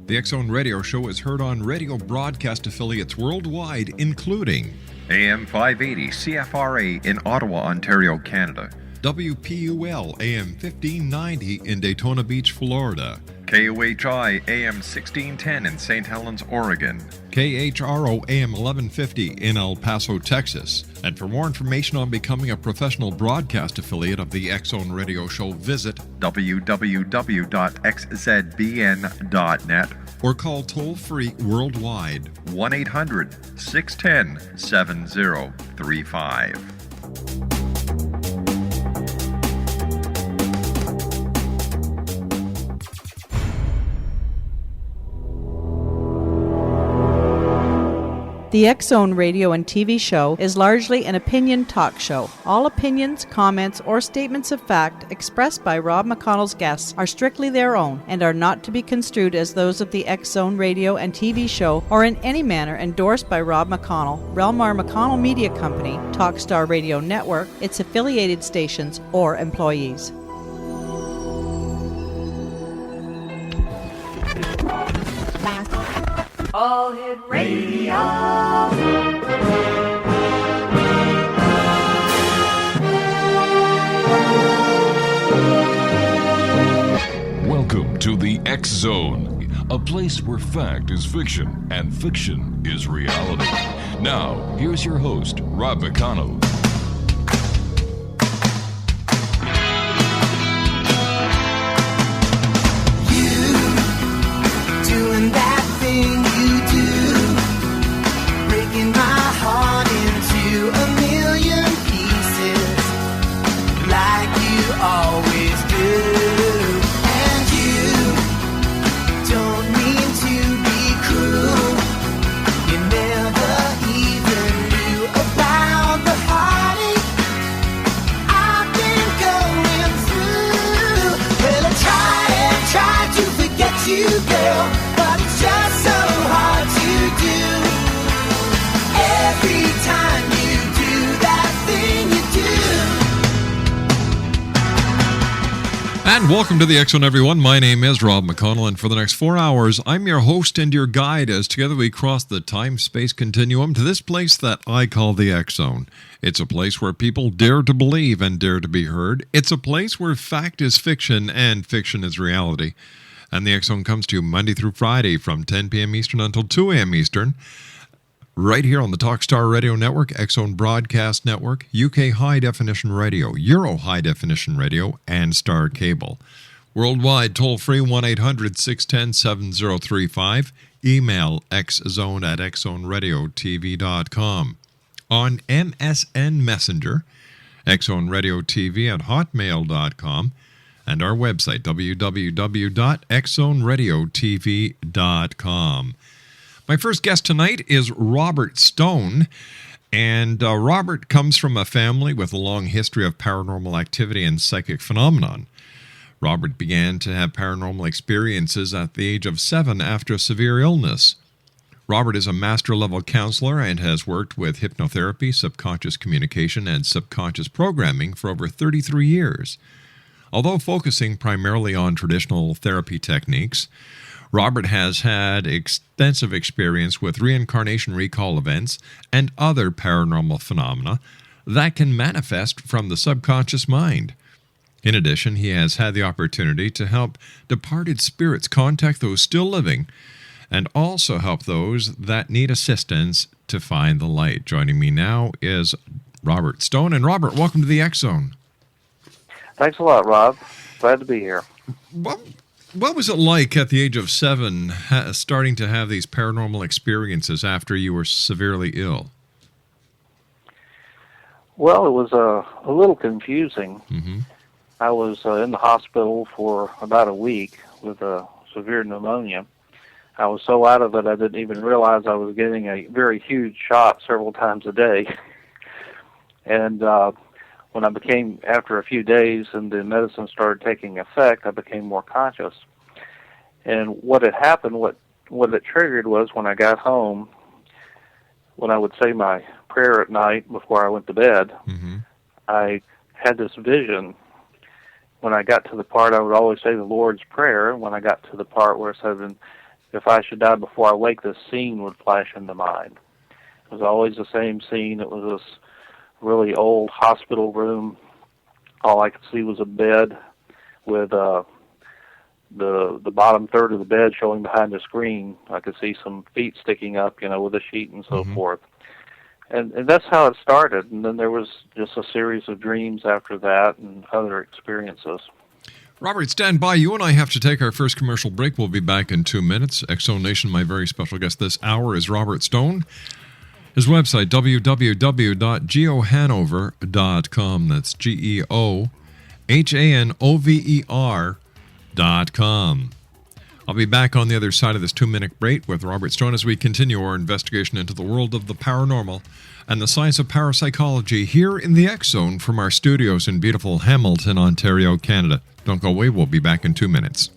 The X Zone Radio Show is heard on radio broadcast affiliates worldwide, including AM 580 CFRA in Ottawa, Ontario, Canada. WPUL AM 1590 in Daytona Beach, Florida. KOHI AM 1610 in St. Helens, Oregon. KHRO AM 1150 in El Paso, Texas. And for more information on becoming a professional broadcast affiliate of the X Zone Radio Show, visit www.xzbn.net or call toll-free worldwide 1-800-610-7035. The X Zone radio and TV show is largely an opinion talk show. All opinions, comments, or statements of fact expressed by Rob McConnell's guests are strictly their own and are not to be construed as those of the X Zone radio and TV show or in any manner endorsed by Rob McConnell, Relmar McConnell Media Company, Talkstar Radio Network, its affiliated stations, or employees. All Hit Radio. Welcome to the X Zone, a place where fact is fiction and fiction is reality. Now, here's your host, Rob McConnell. You doing that thing you do, breaking my heart into a million pieces, like you always do. And you don't mean to be cruel, you never even knew about the heartache I've been going through. Well, I try to forget you, girl, but it's just so hard to do. Every time you do that thing you do. And welcome to the X Zone, everyone. My name is Rob McConnell, and for the next 4 hours, I'm your host and your guide as together we cross the time-space continuum to this place that I call the X Zone. It's a place where people dare to believe and dare to be heard. It's a place where fact is fiction and fiction is reality. And the X Zone comes to you Monday through Friday from 10 p.m. Eastern until 2 a.m. Eastern, right here on the Talkstar Radio Network, X Zone Broadcast Network, UK High Definition Radio, Euro High Definition Radio, and Star Cable. Worldwide, toll-free 1-800-610-7035. Email xzone@xzoneradiotv.com. On MSN Messenger, xzoneradiotv at hotmail.com. And our website, www.xzoneradiotv.com. My first guest tonight is Robert Stone, and Robert comes from a family with a long history of paranormal activity and psychic phenomenon. Robert began to have paranormal experiences at the age of 7 after a severe illness. Robert is a master-level counselor and has worked with hypnotherapy, subconscious communication, and subconscious programming for over 33 years. Although focusing primarily on traditional therapy techniques, Robert has had extensive experience with reincarnation recall events and other paranormal phenomena that can manifest from the subconscious mind. In addition, he has had the opportunity to help departed spirits contact those still living and also help those that need assistance to find the light. Joining me now is Robert Stone. And Robert, welcome to the X Zone. Thanks a lot, Rob. Glad to be here. What was it like at the age of 7 starting to have these paranormal experiences after you were severely ill? Well, it was a little confusing. Mm-hmm. I was in the hospital for about a week with a severe pneumonia. I was so out of it I didn't even realize I was getting a very huge shot several times a day. And when I became, after a few days and the medicine started taking effect, I became more conscious. And what had happened, what it triggered was when I got home, when I would say my prayer at night before I went to bed, Mm-hmm. I had this vision. When I got to the part, I would always say the Lord's Prayer, and when I got to the part where it said, if I should die before I wake, this scene would flash into mind. It was always the same scene. It was this really old hospital room. All I could see was a bed with the bottom third of the bed showing behind the screen. I could see some feet sticking up, with a sheet and so forth. And that's how it started. And then there was just a series of dreams after that and other experiences. Robert, stand by. You and I have to take our first commercial break. We'll be back in 2 minutes. X-Zone Nation, my very special guest this hour is Robert Stone. His website, www.geohanover.com. That's GeoHanover.com. I'll be back on the other side of this 2-minute break with Robert Stone as we continue our investigation into the world of the paranormal and the science of parapsychology here in the X-Zone from our studios in beautiful Hamilton, Ontario, Canada. Don't go away. We'll be back in 2 minutes.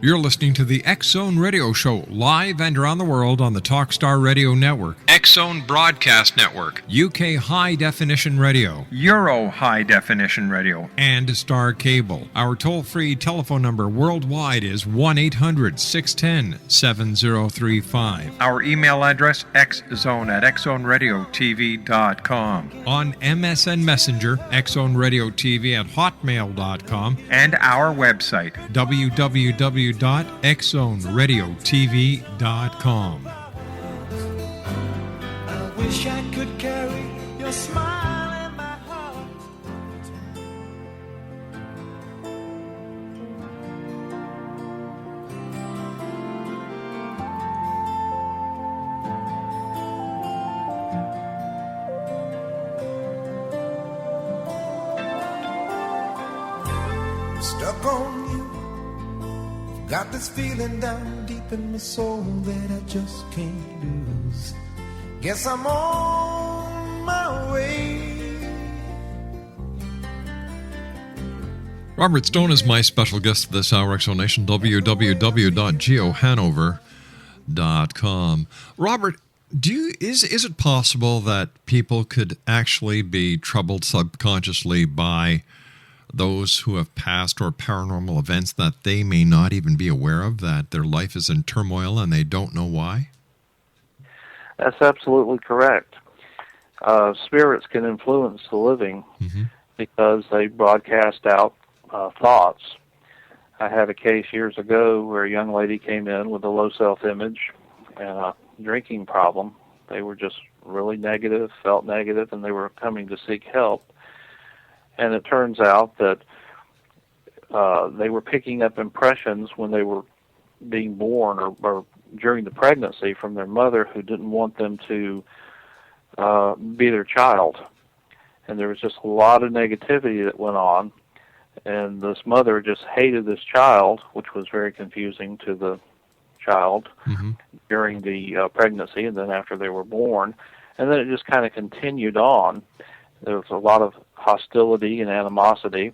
You're listening to the X-Zone Radio Show, live and around the world on the Talkstar Radio Network, X-Zone Broadcast Network, UK High Definition Radio, Euro High Definition Radio, and Star Cable. Our toll-free telephone number worldwide is 1-800-610-7035. Our email address, xzone@xzoneradiotv.com. On MSN Messenger, xzoneradiotv@hotmail.com, and our website, www.xzoneradiotv.com. I wish I could carry your smile in my heart. I'm stuck on you. Got this feeling down deep in my soul that I just can't lose. Guess I'm on my way. Robert Stone is my special guest this hour, X-Zone Nation, www.geohanover.com. Robert, is it possible that people could actually be troubled subconsciously by those who have passed or paranormal events that they may not even be aware of, that their life is in turmoil and they don't know why? That's absolutely correct. Spirits can influence the living because they broadcast out thoughts. I had a case years ago where a young lady came in with a low self-image and a drinking problem. They were just really negative, felt negative, and they were coming to seek help. And it turns out that they were picking up impressions when they were being born or during the pregnancy from their mother, who didn't want them to be their child. And there was just a lot of negativity that went on. And this mother just hated this child, which was very confusing to the child during the pregnancy and then after they were born. And then it just kind of continued on. There was a lot of hostility and animosity.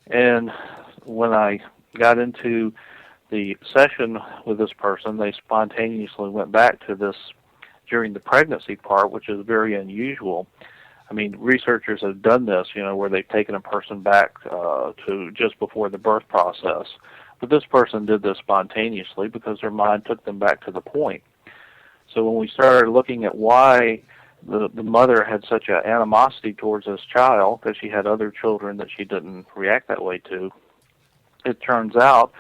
And when I got into the session with this person, they spontaneously went back to this during the pregnancy part, which is very unusual. I mean, researchers have done this, where they've taken a person back to just before the birth process. But this person did this spontaneously because their mind took them back to the point. So when we started looking at why the mother had such an animosity towards this child, because she had other children that she didn't react that way to, it turns out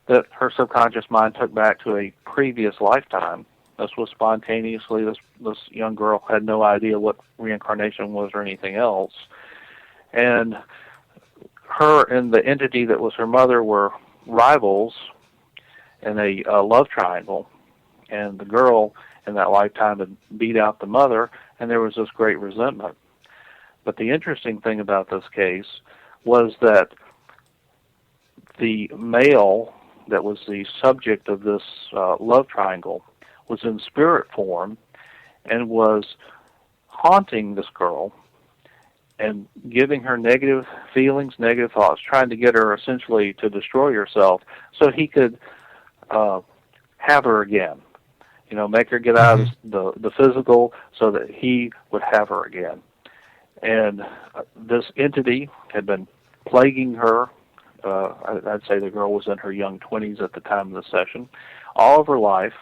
that her subconscious mind took back to a previous lifetime. This was spontaneously. This young girl had no idea what reincarnation was or anything else. And her and the entity that was her mother were rivals in a love triangle. And the girl in that lifetime had beat out the mother, and there was this great resentment. But the interesting thing about this case was that the male that was the subject of this love triangle was in spirit form and was haunting this girl and giving her negative feelings, negative thoughts, trying to get her essentially to destroy herself so he could have her again. You know, make her get out of the physical so that he would have her again. And this entity had been plaguing her. I'd say the girl was in her young 20s at the time of the session, all of her life.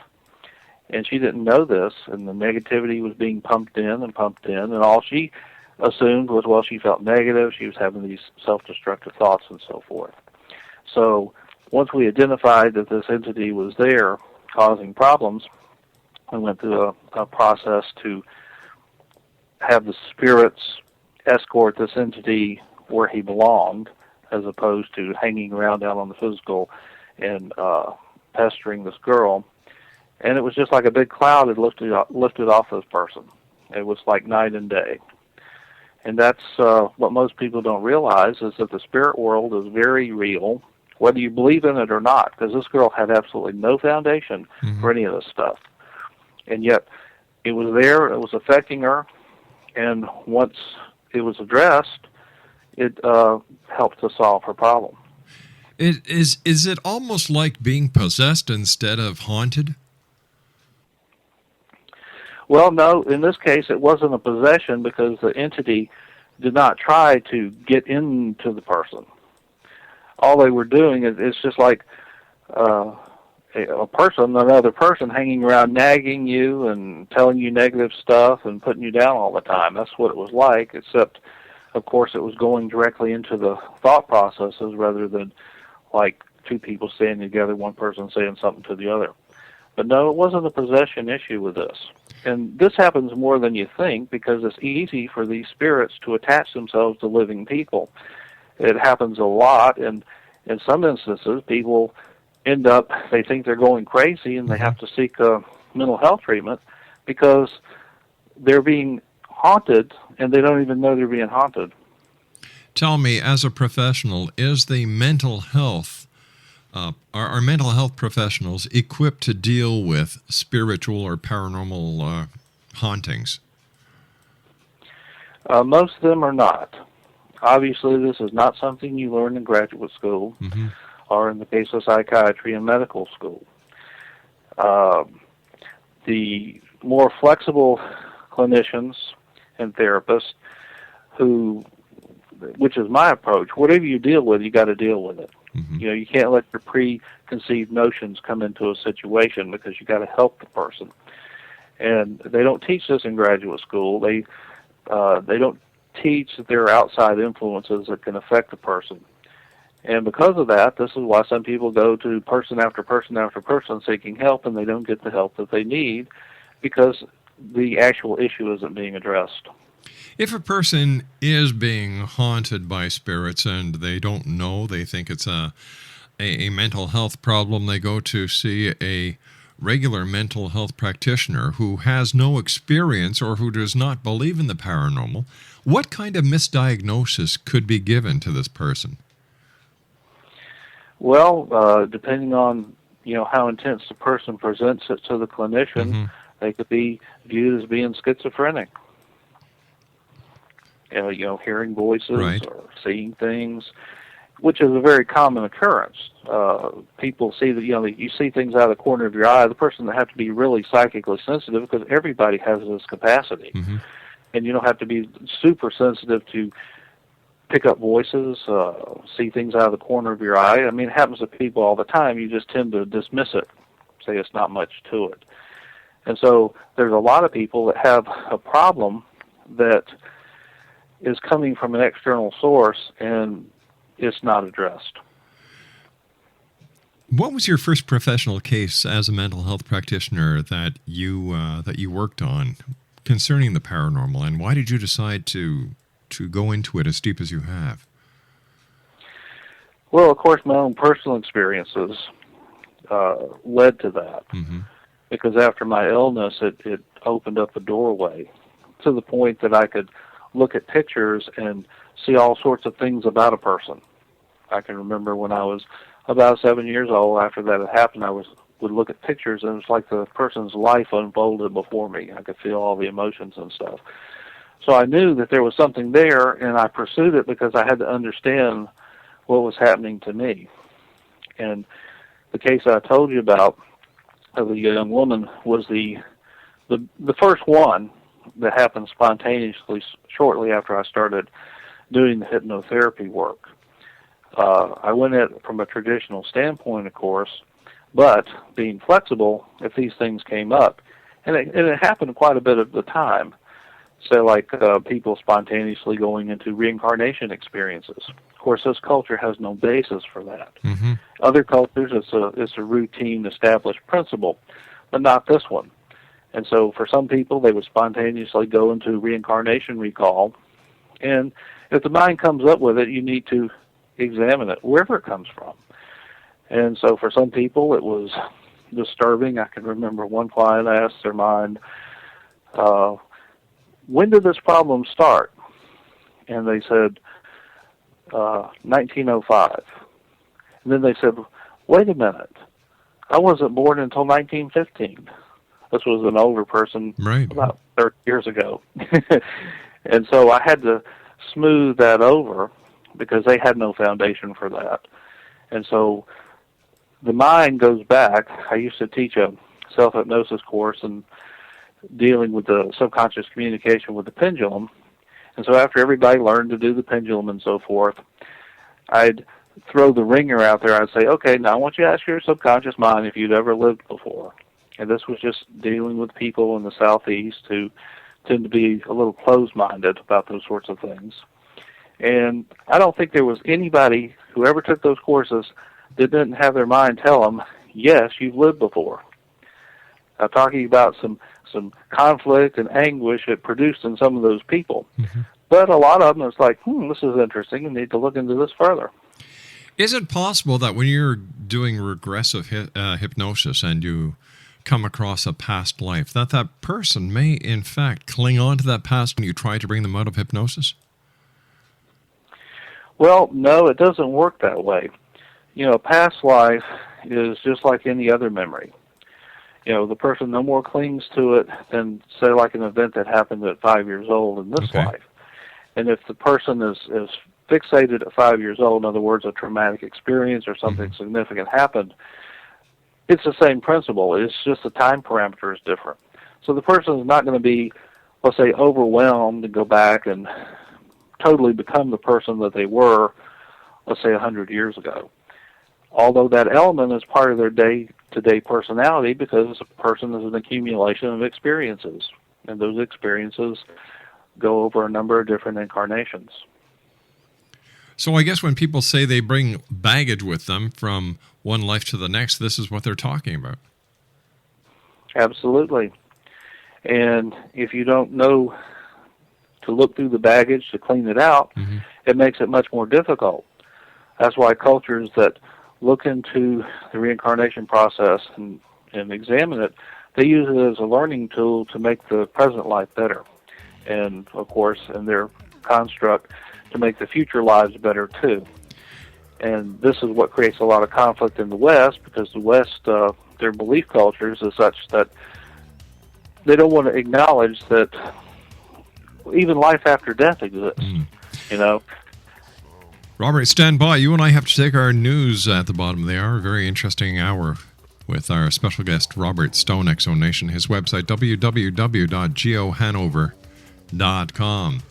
And she didn't know this, and the negativity was being pumped in, and all she assumed was, well, she felt negative, she was having these self-destructive thoughts and so forth. So once we identified that this entity was there causing problems, we went through a process to have the spirits escort this entity where he belonged, as opposed to hanging around down on the physical and pestering this girl. And it was just like a big cloud had lifted off this person. It was like night and day. And that's what most people don't realize, is that the spirit world is very real, whether you believe in it or not, because this girl had absolutely no foundation for any of this stuff. And yet it was there, it was affecting her, and once it was addressed, it helped to solve her problem. Is it almost like being possessed instead of haunted? Well, no, in this case it wasn't a possession because the entity did not try to get into the person. All they were doing is, it's just like another person hanging around nagging you and telling you negative stuff and putting you down all the time. That's what it was like, except, of course, it was going directly into the thought processes rather than like two people standing together, one person saying something to the other. But no, it wasn't a possession issue with this. And this happens more than you think because it's easy for these spirits to attach themselves to living people. It happens a lot, and in some instances, people end up, they think they're going crazy and they have to seek mental health treatment because they're being haunted and they don't even know they're being haunted. Tell me, as a professional, is the mental health, are mental health professionals equipped to deal with spiritual or paranormal hauntings? Most of them are not. Obviously, this is not something you learn in graduate school or in the case of psychiatry in medical school. The more flexible clinicians and therapists which is my approach, whatever you deal with, you got to deal with it. You know, you can't let your preconceived notions come into a situation because you got to help the person. And they don't teach this in graduate school. They don't teach that there are outside influences that can affect the person. And because of that, this is why some people go to person after person after person seeking help, and they don't get the help that they need because the actual issue isn't being addressed. If a person is being haunted by spirits and they don't know, they think it's a mental health problem, they go to see a regular mental health practitioner who has no experience or who does not believe in the paranormal, what kind of misdiagnosis could be given to this person? Well, depending on how intense the person presents it to the clinician, they could be viewed as being schizophrenic. Hearing voices or seeing things, which is a very common occurrence. People see that you see things out of the corner of your eye. The person that have to be really psychically sensitive because everybody has this capacity, and you don't have to be super sensitive to pick up voices, see things out of the corner of your eye. I mean, it happens to people all the time. You just tend to dismiss it, say it's not much to it. And so there's a lot of people that have a problem that is coming from an external source, and it's not addressed. What was your first professional case as a mental health practitioner that you worked on concerning the paranormal, and why did you decide to go into it as deep as you have? Well, of course, my own personal experiences led to that. Because after my illness, it opened up a doorway to the point that I could look at pictures and see all sorts of things about a person. I can remember when I was about 7 years old, after that had happened, I was would look at pictures, and it was like the person's life unfolded before me. I could feel all the emotions and stuff. So I knew that there was something there, and I pursued it because I had to understand what was happening to me. And the case I told you about of the young woman was the first one that happened spontaneously shortly after I started doing the hypnotherapy work. I went at it from a traditional standpoint, of course, but being flexible if these things came up. And it happened quite a bit of the time. So like people spontaneously going into reincarnation experiences. Of course, this culture has no basis for that. Mm-hmm. Other cultures, it's a routine, established principle, but not this one. And so for some people, they would spontaneously go into reincarnation recall. And if the mind comes up with it, you need to examine it, wherever it comes from. And so for some people, it was disturbing. I can remember one client asked their mind, when did this problem start? And they said, 1905. And then they said, wait a minute, I wasn't born until 1915. This was an older person, right, about 30 years ago. And so I had to smooth that over because they had no foundation for that. And so the mind goes back. I used to teach a self-hypnosis course and dealing with the subconscious communication with the pendulum. And so after everybody learned to do the pendulum and so forth, I'd throw the ringer out there. I'd say, okay, now I want you to ask your subconscious mind if you'd ever lived before. And this was just dealing with people in the Southeast who tend to be a little closed-minded about those sorts of things. And I don't think there was anybody who ever took those courses that didn't have their mind tell them, yes, you've lived before. I'm talking about some conflict and anguish it produced in some of those people. Mm-hmm. But a lot of them, it's like, this is interesting. I need to look into this further. Is it possible that when you're doing regressive hypnosis and you come across a past life, that person may, in fact, cling on to that past when you try to bring them out of hypnosis? Well, no, it doesn't work that way. Past life is just like any other memory. The person no more clings to it than, say, like an event that happened at 5 years old in this life. And if the person is fixated at 5 years old, in other words, a traumatic experience or something significant happened, it's the same principle. It's just the time parameter is different. So the person is not going to be, let's say, overwhelmed and go back and totally become the person that they were, let's say, 100 years ago. Although that element is part of their day-to-day personality because a person is an accumulation of experiences, and those experiences go over a number of different incarnations. So I guess when people say they bring baggage with them from one life to the next, this is what they're talking about. Absolutely. And if you don't know to look through the baggage to clean it out, it makes it much more difficult. That's why cultures that look into the reincarnation process and examine it, they use it as a learning tool to make the present life better. And, of course, in their construct, to make the future lives better, too. And this is what creates a lot of conflict in the West, because the West, their belief cultures is such that they don't want to acknowledge that even life after death exists, Robert, stand by. You and I have to take our news at the bottom of the hour. A very interesting hour with our special guest, Robert Stone, X Zone Nation. His website, www.geohanover.com.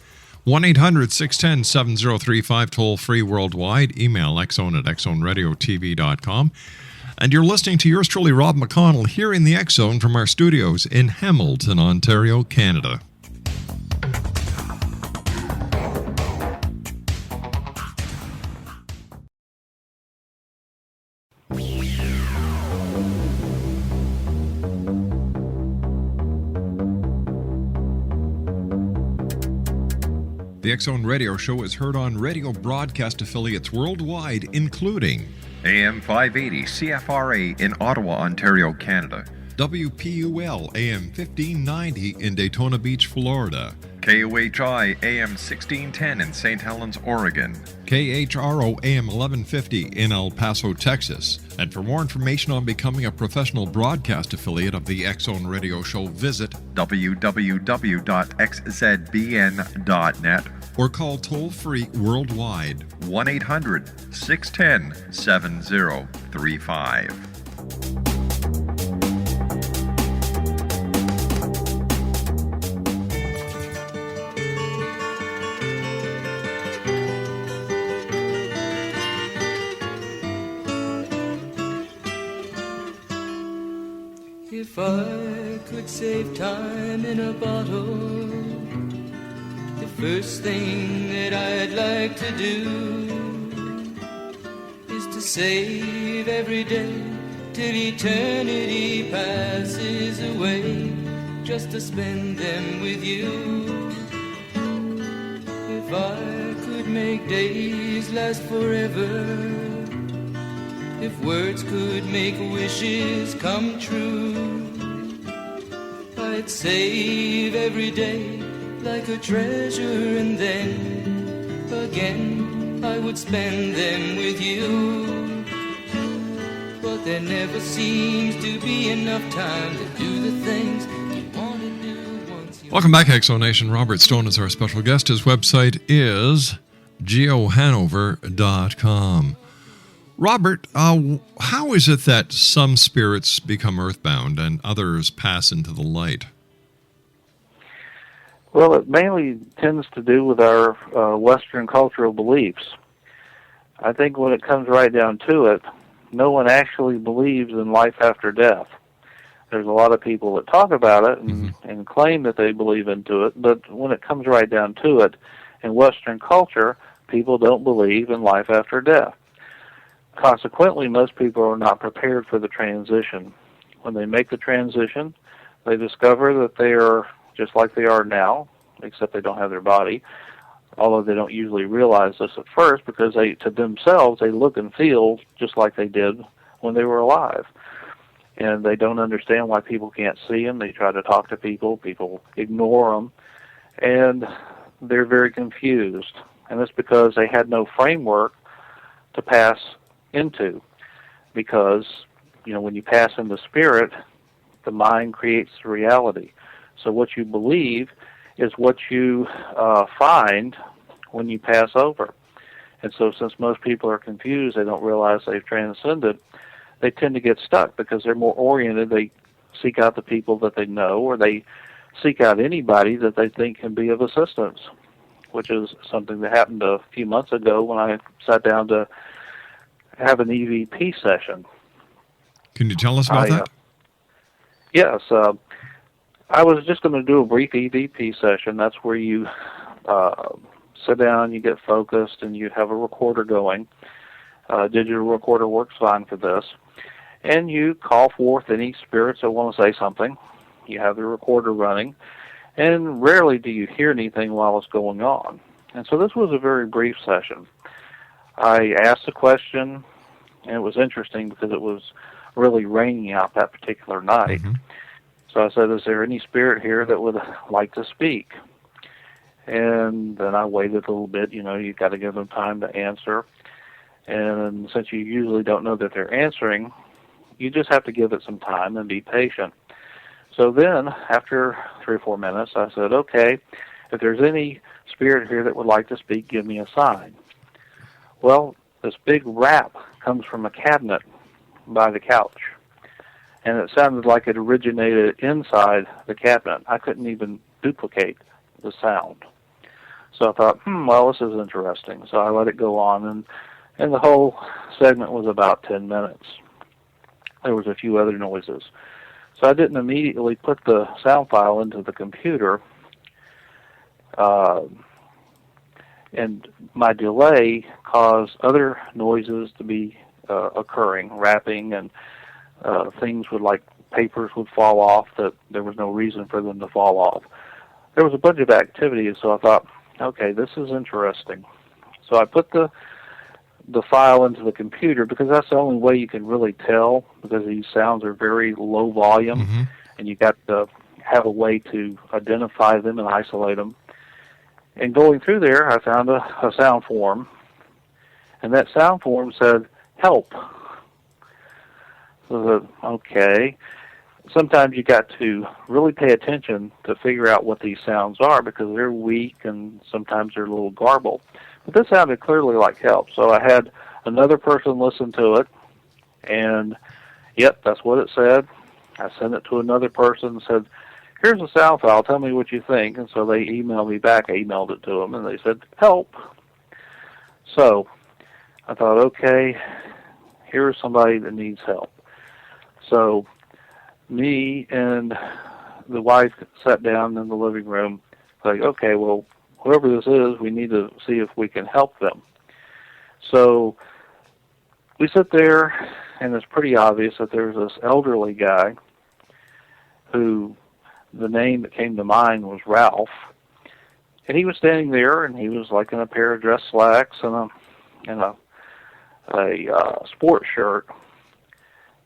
1-800-610-7035, toll-free worldwide. Email xzone@xzoneradiotv.com. And you're listening to yours truly, Rob McConnell, here in the X Zone from our studios in Hamilton, Ontario, Canada. The X Zone Radio Show is heard on radio broadcast affiliates worldwide, including AM 580 CFRA in Ottawa, Ontario, Canada, WPUL AM 1590 in Daytona Beach, Florida. KOHI AM 1610 in St. Helens, Oregon. KHRO AM 1150 in El Paso, Texas. And for more information on becoming a professional broadcast affiliate of the X Zone Radio Show, visit www.xzbn.net or call toll-free worldwide 1-800-610-7035. If I could save time in a bottle, the first thing that I'd like to do is to save every day till eternity passes away, just to spend them with you. If I could make days last forever, if words could make wishes come true, I'd save every day like a treasure, and then again I would spend them with you. But there never seems to be enough time to do the things you want to do once you... Welcome back, X Zone Nation. Robert Stone is our special guest. His website is geohanover.com. Robert, how is it that some spirits become earthbound and others pass into the light? Well, it mainly tends to do with our Western cultural beliefs. I think when it comes right down to it, no one actually believes in life after death. There's a lot of people that talk about it and claim that they believe into it, but when it comes right down to it, in Western culture, people don't believe in life after death. Consequently, most people are not prepared for the transition. When they make the transition, they discover that they are just like they are now, except they don't have their body, although they don't usually realize this at first because to themselves, they look and feel just like they did when they were alive. And they don't understand why people can't see them. They try to talk to people. People ignore them. And they're very confused. And it's because they had no framework to pass into, because when you pass into spirit, the mind creates the reality. So what you believe is what you find when you pass over. And so since most people are confused, they don't realize they've transcended, they tend to get stuck because they're more oriented. They seek out the people that they know, or they seek out anybody that they think can be of assistance, which is something that happened a few months ago when I sat down to have an EVP session. Can you tell us about that? Yes. I was just going to do a brief EVP session. That's where you sit down, you get focused, and you have a recorder going. Digital recorder works fine for this. And you call forth any spirits that want to say something. You have the recorder running. And rarely do you hear anything while it's going on. And so this was a very brief session. I asked a question, and it was interesting because it was really raining out that particular night. So I said, is there any spirit here that would like to speak? And then I waited a little bit. You've got to give them time to answer. And since you usually don't know that they're answering, you just have to give it some time and be patient. So then, after 3 or 4 minutes, I said, okay, if there's any spirit here that would like to speak, give me a sign. Well, this big rap comes from a cabinet by the couch, and it sounded like it originated inside the cabinet. I couldn't even duplicate the sound. So I thought, well, this is interesting. So I let it go on, and the whole segment was about 10 minutes. There was a few other noises. So I didn't immediately put the sound file into the computer, and my delay caused other noises to be occurring, rapping, and things would, like papers would fall off that there was no reason for them to fall off. There was a bunch of activity, so I thought, okay, this is interesting. So I put the the file into the computer, because that's the only way you can really tell, because these sounds are very low volume, and you got to have a way to identify them and isolate them. And going through there, I found a sound form, and that sound form said, "Help." So I said, okay. Sometimes you got to really pay attention to figure out what these sounds are, because they're weak and sometimes they're a little garbled. But this sounded clearly like help. So I had another person listen to it, and yep, that's what it said. I sent it to another person and said, "Here's a sound file, tell me what you think." And so they emailed me back. I emailed it to them, and they said, "Help." So I thought, okay, here's somebody that needs help. So me and the wife sat down in the living room, like, okay, well, whoever this is, we need to see if we can help them. So we sit there, and it's pretty obvious that there's this elderly guy who, the name that came to mind was Ralph, and he was standing there, and he was like in a pair of dress slacks and a sports shirt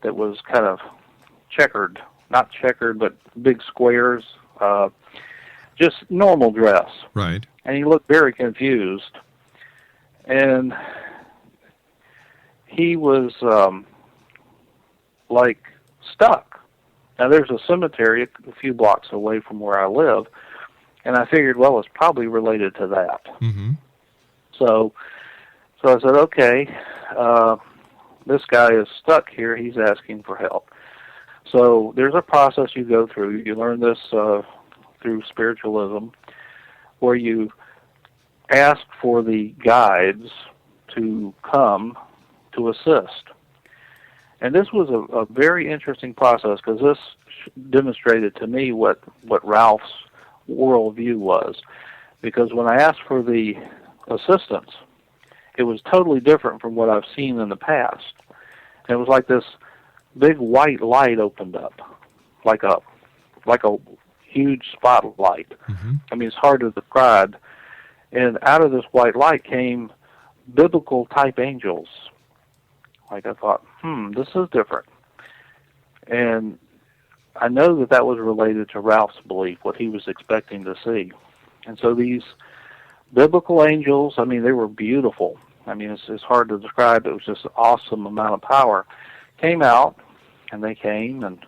that was kind of checkered, not checkered, but big squares, just normal dress. Right. And he looked very confused. And he was like stuck. Now there's a cemetery a few blocks away from where I live, and I figured, well, it's probably related to that. So I said, okay, this guy is stuck here. He's asking for help. So there's a process you go through. You learn this through spiritualism, where you ask for the guides to come to assist. And this was a very interesting process, because this demonstrated to me what Ralph's worldview was. Because when I asked for the assistance, it was totally different from what I've seen in the past. And it was like this big white light opened up, like a huge spotlight. I mean, it's hard to describe. And out of this white light came biblical type angels. Like, I thought, this is different. And I know that was related to Ralph's belief, what he was expecting to see. And so these biblical angels, I mean, they were beautiful. I mean, it's hard to describe. It was just an awesome amount of power. Came out, and they came, and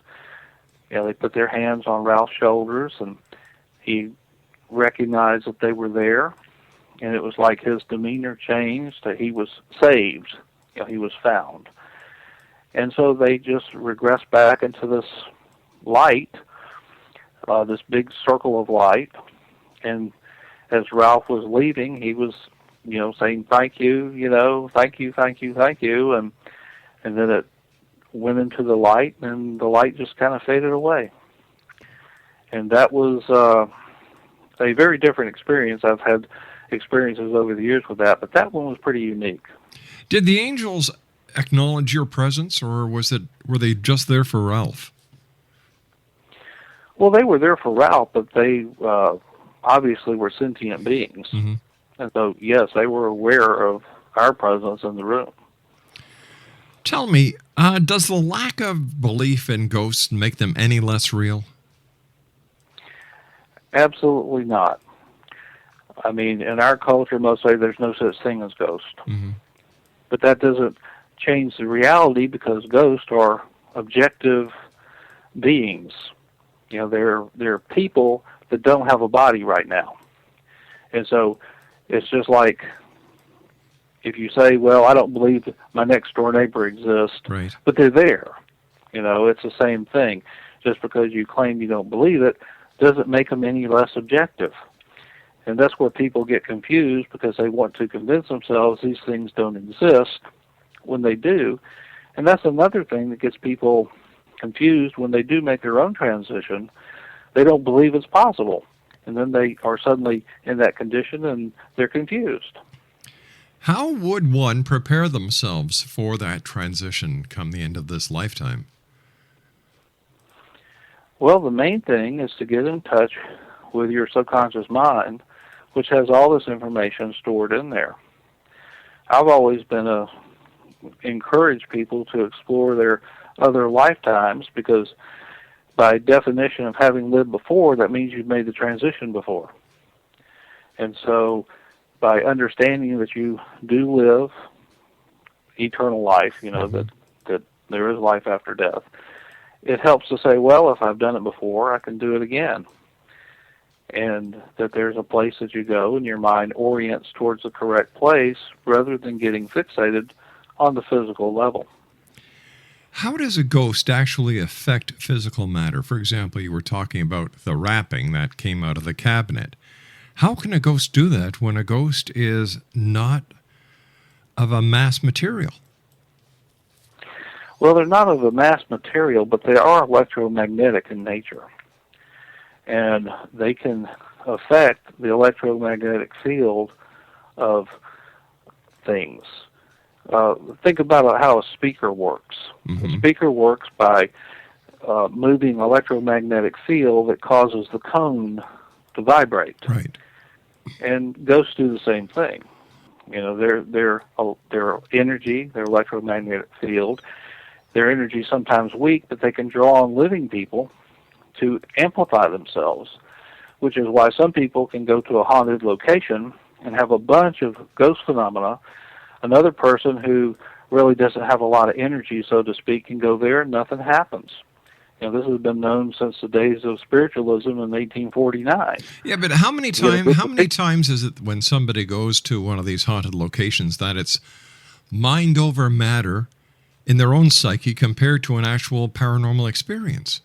they put their hands on Ralph's shoulders, and he recognized that they were there, and it was like his demeanor changed, that he was saved, he was found. And so they just regressed back into this light, this big circle of light, and as Ralph was leaving, he was, saying thank you, thank you, thank you, thank you, and then it went into the light, and the light just kind of faded away. And that was a very different experience. I've had experiences over the years with that, but that one was pretty unique. Did the angels acknowledge your presence, or were they just there for Ralph? Well, they were there for Ralph, but they obviously were sentient beings. And so, yes, they were aware of our presence in the room. Tell me, does the lack of belief in ghosts make them any less real? Absolutely not. I mean, in our culture, most say there's no such thing as ghosts. But that doesn't change the reality, because ghosts are objective beings. They're people that don't have a body right now. And so it's just like if you say, well, I don't believe that my next door neighbor exists, right, but they're there. It's the same thing. Just because you claim you don't believe it doesn't make them any less objective. And that's where people get confused, because they want to convince themselves these things don't exist when they do. And that's another thing that gets people confused when they do make their own transition. They don't believe it's possible. And then they are suddenly in that condition, and they're confused. How would one prepare themselves for that transition come the end of this lifetime? Well, the main thing is to get in touch with your subconscious mind, which has all this information stored in there. I've always been encourage people to explore their other lifetimes, because by definition of having lived before, that means you've made the transition before. And so by understanding that you do live eternal life, that there is life after death, it helps to say, well, if I've done it before, I can do it again. And that there's a place that you go and your mind orients towards the correct place rather than getting fixated on the physical level. How does a ghost actually affect physical matter? For example, you were talking about the wrapping that came out of the cabinet. How can a ghost do that when a ghost is not of a mass material? Well, they're not of a mass material, but they are electromagnetic in nature. And they can affect the electromagnetic field of things. Think about how a speaker works. Mm-hmm. The speaker works by moving electromagnetic field that causes the cone to vibrate. Right. And ghosts do the same thing. Their energy, their electromagnetic field, their energy is sometimes weak, but they can draw on living people to amplify themselves, which is why some people can go to a haunted location and have a bunch of ghost phenomena. Another person who really doesn't have a lot of energy, so to speak, can go there and nothing happens. This has been known since the days of spiritualism in 1849. Yeah, but how many times is it when somebody goes to one of these haunted locations that it's mind over matter in their own psyche compared to an actual paranormal experience?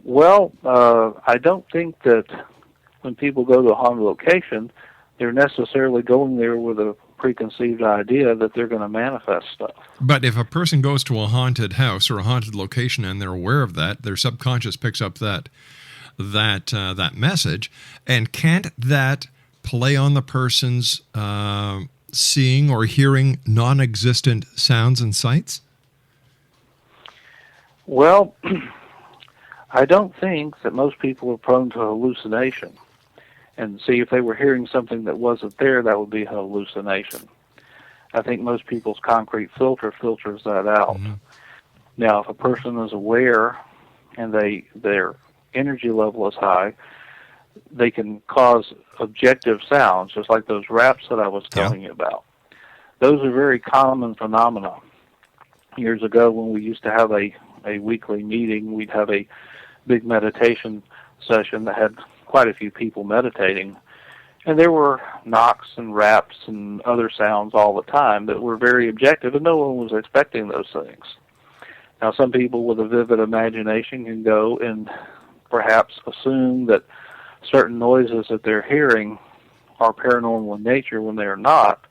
Well, I don't think that when people go to a haunted location, they're necessarily going there with a preconceived idea that they're going to manifest stuff. But if a person goes to a haunted house or a haunted location and they're aware of that, their subconscious picks up that message, and can't that play on the person's seeing or hearing non-existent sounds and sights? Well, I don't think that most people are prone to hallucination. And see, if they were hearing something that wasn't there, that would be a hallucination. I think most people's concrete filter filters that out. Mm-hmm. Now, if a person is aware and their energy level is high, they can cause objective sounds, just like those raps that I was telling you about. Those are very common phenomena. Years ago, when we used to have a weekly meeting, we'd have a big meditation session that had quite a few people meditating, and there were knocks and raps and other sounds all the time that were very objective, and no one was expecting those things. Now, some people with a vivid imagination can go and perhaps assume that certain noises that they're hearing are paranormal in nature when they are not,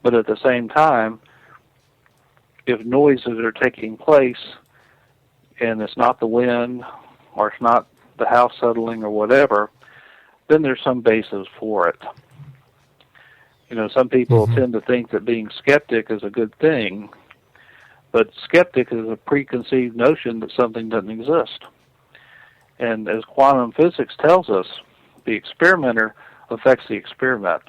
but at the same time, if noises are taking place and it's not the wind or it's not the house settling or whatever, then there's some basis for it. Some people tend to think that being skeptic is a good thing, but skeptic is a preconceived notion that something doesn't exist. And as quantum physics tells us, the experimenter affects the experiment.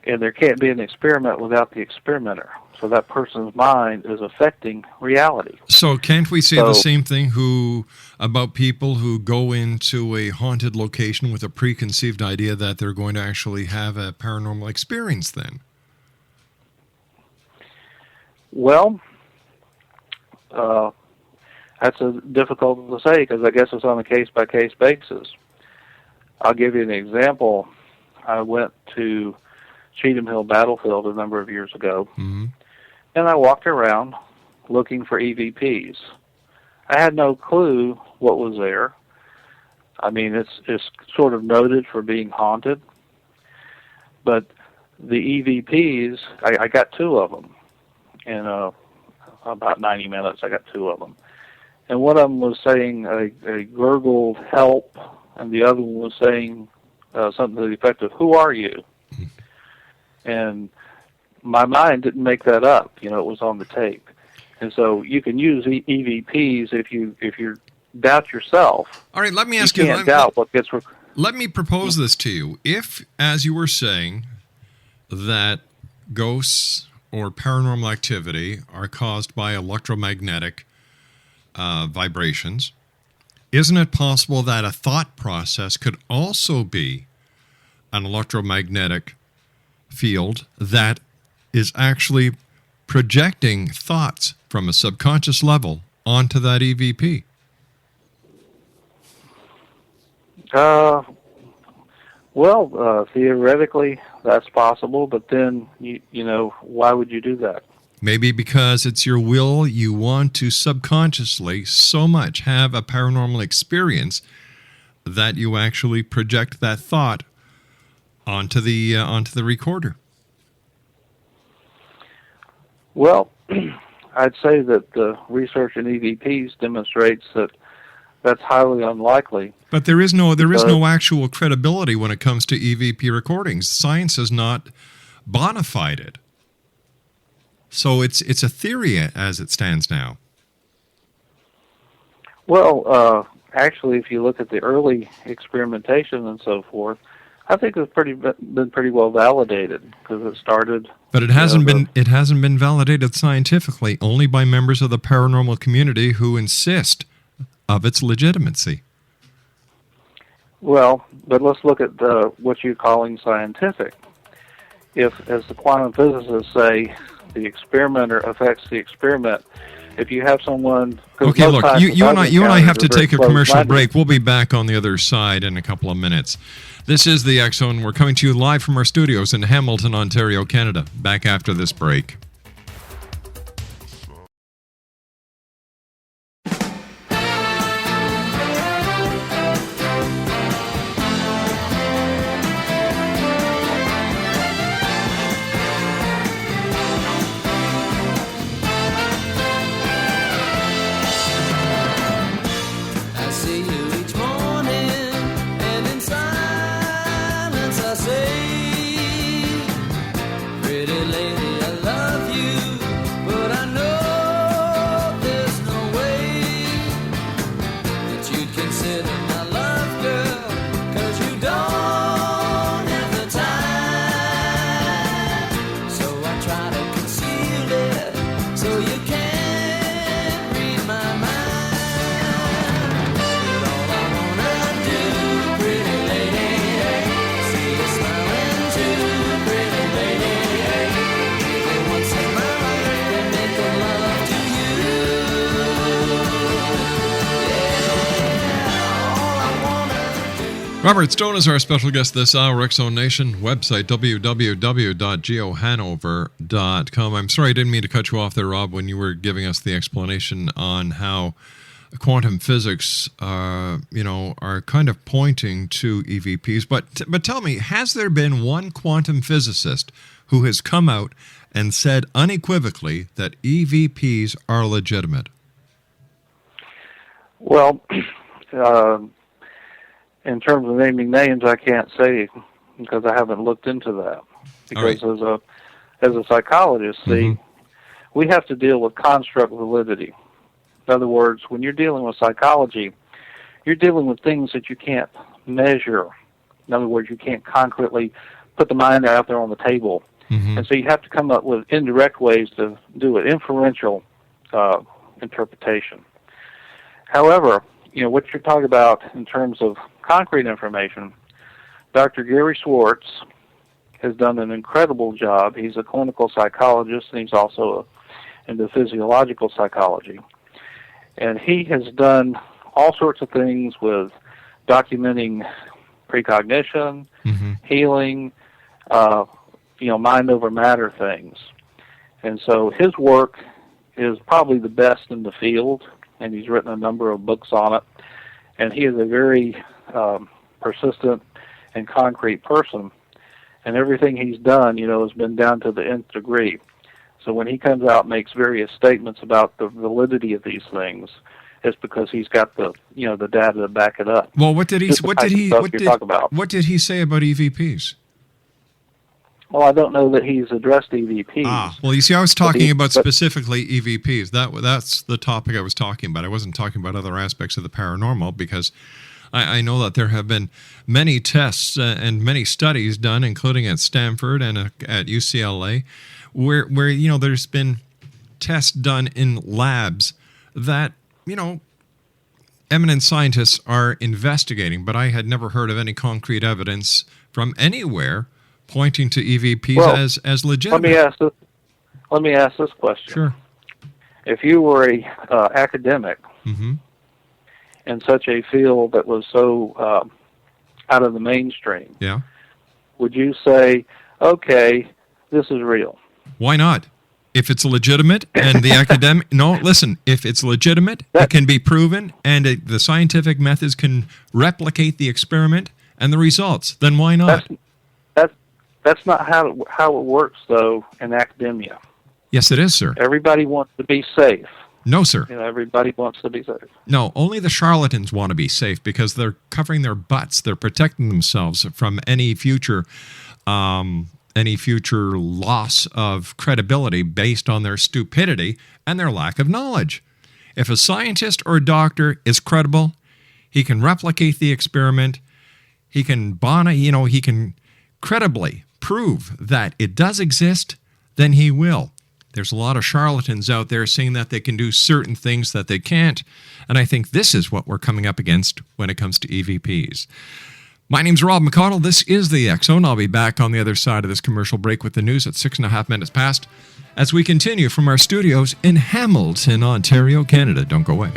And there can't be an experiment without the experimenter. So that person's mind is affecting reality. So can't we say the same thing about people who go into a haunted location with a preconceived idea that they're going to actually have a paranormal experience then? Well, that's difficult to say because I guess it's on a case-by-case basis. I'll give you an example. I went to Cheatham Hill Battlefield a number of years ago, mm-hmm. and I walked around looking for EVPs. I had no clue what was there. I mean, it's sort of noted for being haunted, but the EVPs, I got two of them. In about 90 minutes, I got two of them. And one of them was saying a gurgled help, and the other one was saying something to the effect of, "Who are you?" And my mind didn't make that up. It was on the tape. And so you can use EVPs if you doubt yourself. All right, let me ask you. You can't doubt what gets. Let me propose this to you. If, as you were saying, that ghosts or paranormal activity are caused by electromagnetic vibrations, isn't it possible that a thought process could also be an electromagnetic field that is actually projecting thoughts from a subconscious level onto that EVP? Theoretically, that's possible, but then, why would you do that? Maybe because it's your will, you want to subconsciously so much have a paranormal experience that you actually project that thought onto the recorder. Well, I'd say that the research in EVPs demonstrates that that's highly unlikely. But there is no actual credibility when it comes to EVP recordings. Science has not bona fide it. So it's a theory as it stands now. Well, actually, if you look at the early experimentation and so forth, I think it's been pretty well validated because it started. But it hasn't been validated scientifically, only by members of the paranormal community who insist of its legitimacy. Well, but let's look at what you're calling scientific. If, as the quantum physicists say, the experimenter affects the experiment, if you have someone... Okay, look, you and I have to take a commercial break. We'll be back on the other side in a couple of minutes. This is the X Zone. We're coming to you live from our studios in Hamilton, Ontario, Canada. Back after this break. Robert Stone is our special guest this hour. X Zone Nation website, www.geohanover.com. I'm sorry I didn't mean to cut you off there, Rob, when you were giving us the explanation on how quantum physics, are kind of pointing to EVPs. But tell me, has there been one quantum physicist who has come out and said unequivocally that EVPs are legitimate? Well, in terms of naming names, I can't say because I haven't looked into that. Because as a psychologist, we have to deal with construct validity. In other words, when you're dealing with psychology, you're dealing with things that you can't measure. In other words, you can't concretely put the mind out there on the table. And so you have to come up with indirect ways to do it, inferential interpretation. However, what you're talking about in terms of concrete information, Dr. Gary Schwartz has done an incredible job. He's a clinical psychologist, and he's also into physiological psychology. And he has done all sorts of things with documenting precognition, healing, mind over matter things. And so his work is probably the best in the field, and he's written a number of books on it. And he is a very persistent and concrete person. And everything he's done, has been down to the nth degree. So when he comes out and makes various statements about the validity of these things, it's because he's got the data to back it up. Well, what did he say about EVPs? Well, I don't know that he's addressed EVPs. Well, you see, I was talking about specifically EVPs. That's the topic I was talking about. I wasn't talking about other aspects of the paranormal because I know that there have been many tests and many studies done, including at Stanford and at UCLA, where there's been tests done in labs that, eminent scientists are investigating, but I had never heard of any concrete evidence from anywhere pointing to EVPs as legitimate. Let me ask this question. Sure. If you were a academic in such a field that was so out of the mainstream, yeah, would you say, okay, this is real? Why not? If it's legitimate and the academic... No, listen, if it's legitimate, it can be proven, and the scientific methods can replicate the experiment and the results, then why not? That's not how it works, though, in academia. Yes, it is, sir. Everybody wants to be safe. No, sir. Everybody wants to be safe. No, only the charlatans want to be safe because they're covering their butts. They're protecting themselves from any future loss of credibility based on their stupidity and their lack of knowledge. If a scientist or a doctor is credible, he can replicate the experiment. He can credibly prove that it does exist, then he will. There's a lot of charlatans out there saying that they can do certain things that they can't, and I think this is what we're coming up against when it comes to EVPs. My name's Rob McConnell. This is the X-Zone. I'll be back on the other side of this commercial break with the news at 6.5 minutes past as we continue from our studios in Hamilton, Ontario, Canada. Don't go away.